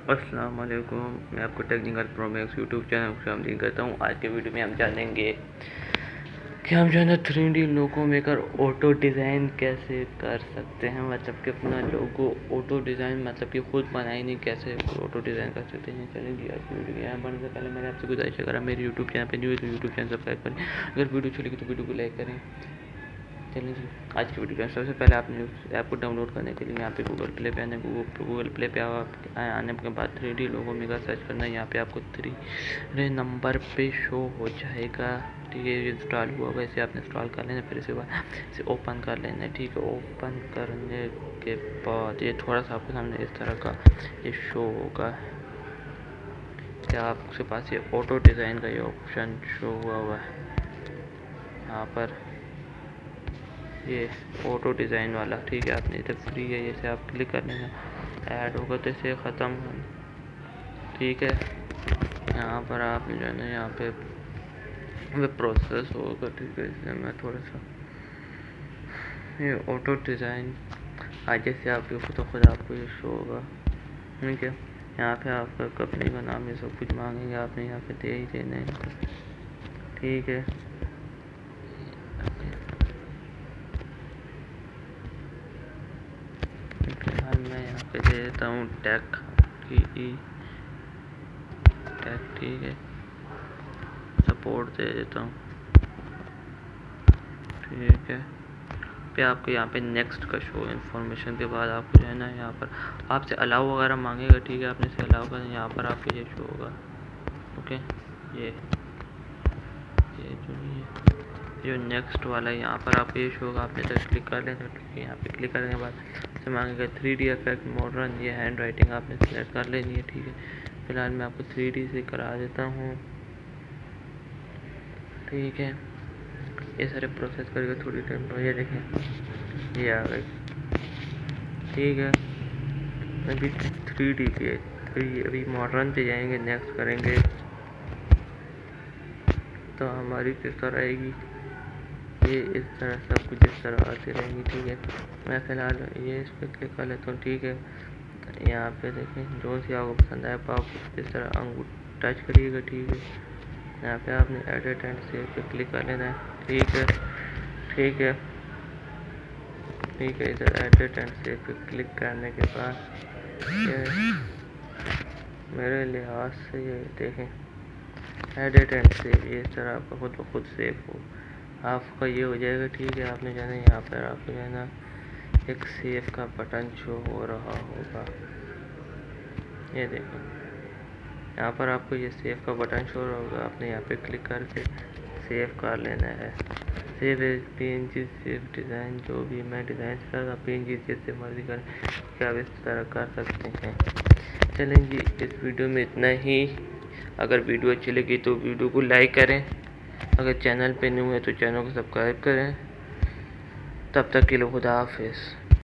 अस्सलाम वालेकुम। मैं आपको टेक्निकल प्रोमैक्स यूट्यूब चैनल को शामिल करता हूँ। आज के वीडियो में हम जानेंगे कि हम जो है ना 3D लोगो मेकर ऑटो डिज़ाइन कैसे कर सकते हैं। मतलब कि अपना लोगो ऑटो डिज़ाइन मतलब कि खुद बनाए नहीं, कैसे ऑटो डिज़ाइन कर सकते हैं। चलिए आज की वीडियो यहाँ बनने से पहले मैंने आपसे गुजारिश अगर आप मेरे यूट्यूब चैनल पर न्यू है तो यूट्यूब चैनल सब्सक्राइब करें। अगर वीडियो अच्छी लगी तो वीडियो को लाइक करें। चलिए जी आज की वीडियो में सबसे पहले आपने उस ऐप को डाउनलोड करने के लिए यहाँ पे गूगल प्ले पे आना है। गूगल प्ले पे आने के बाद 3D लोगो मेकर सर्च करना है। यहाँ पे आपको 3 नंबर पे शो हो जाएगा। ठीक है, ये इंस्टॉल हुआ होगा, इसे आपने इंस्टॉल कर लेना। फिर इसके बाद इसे ओपन कर लेना है। ठीक है, ओपन करने के बाद ये थोड़ा सा आपके सामने इस तरह का ये शो होगा। क्या आपके पास ये ऑटो डिज़ाइन का ये ऑप्शन शो हुआ है यहाँ पर, ये ऑटो डिज़ाइन वाला। ठीक है, आपने इधर फ्री है, जैसे आप क्लिक कर लेना, ऐड होगा तो इसे ख़त्म। ठीक है, यहाँ पर आप जो है ना यहाँ पे प्रोसेस होगा। ठीक है, इसलिए मैं थोड़ा सा ये ऑटो डिज़ाइन आज जैसे आपके खुद आपको ये शो होगा। ठीक है, यहाँ पे आपका कंपनी का नाम ये सब कुछ मांगेंगे, आपने यहाँ पे दे ही देना है। ठीक है, फिलहाल मैं यहाँ पे दे देता हूँ टेक टेक। ठीक है, सपोर्ट दे देता हूँ। ठीक है, पे आपको यहाँ पे नेक्स्ट का शो इन्फॉर्मेशन के बाद आपको जो है ना यहाँ पर आपसे अलाउ वगैरह मांगेगा। ठीक है, आपने इसे अलाउ करना, यहाँ पर आपको ये शो होगा। ओके, ये जो नेक्स्ट वाला है यहाँ पर आपको ये शो होगा। आपने तो क्लिक कर लेना। ठीक है, यहाँ पे क्लिक करने के बाद से मांगेगा 3D इफेक्ट मॉडर्न, ये हैंड राइटिंग आपने सेलेक्ट कर लेनी है। ठीक है, फिलहाल मैं आपको 3D से करा देता हूँ। ठीक है, ये सारे प्रोसेस करेगा थोड़ी टाइम पर। ये देखें ये आ गई। ठीक है, अभी 3D की है, अभी मॉडर्न पे जाएंगे, नेक्स्ट करेंगे तो हमारी किस तरह आएगी, ये इस तरह सब कुछ इस तरह आती रहेंगी। ठीक है, मैं फ़िलहाल ये इस पर क्लिक कर लेता हूँ। ठीक है, यहाँ पे देखें जो सी आपको पसंद आए आप इस तरह अंगूठा टच करिएगा। ठीक है, यहाँ पे आपने एडिट एंड सेव पे क्लिक कर लेना है। ठीक है, ठीक है, ठीक है, इधर एडिट एंड सेव पे क्लिक करने के बाद मेरे लिहाज से ये देखें एडिट एंड सेव, ये इस तरह आपका खुद ब खुद सेव हो आपका ये हो जाएगा। ठीक है, आपने जो है ना यहाँ पर आपको जो है ना एक सेव का बटन शो हो रहा होगा। ये देखें यहाँ पर आपको ये सेव का बटन शो होगा। आपने यहाँ पे क्लिक करके सेव कर लेना है। Save as PNG save design, जो भी मैं डिज़ाइन कर PNG जैसे मर्जी करें, क्या आप इस तरह कर सकते हैं। चलें जी, इस वीडियो में इतना ही। अगर वीडियो अच्छी लगी तो वीडियो को लाइक करें, अगर चैनल पे न्यू है तो चैनल को सब्सक्राइब करें। तब तक के लिए खुदा हाफिज़।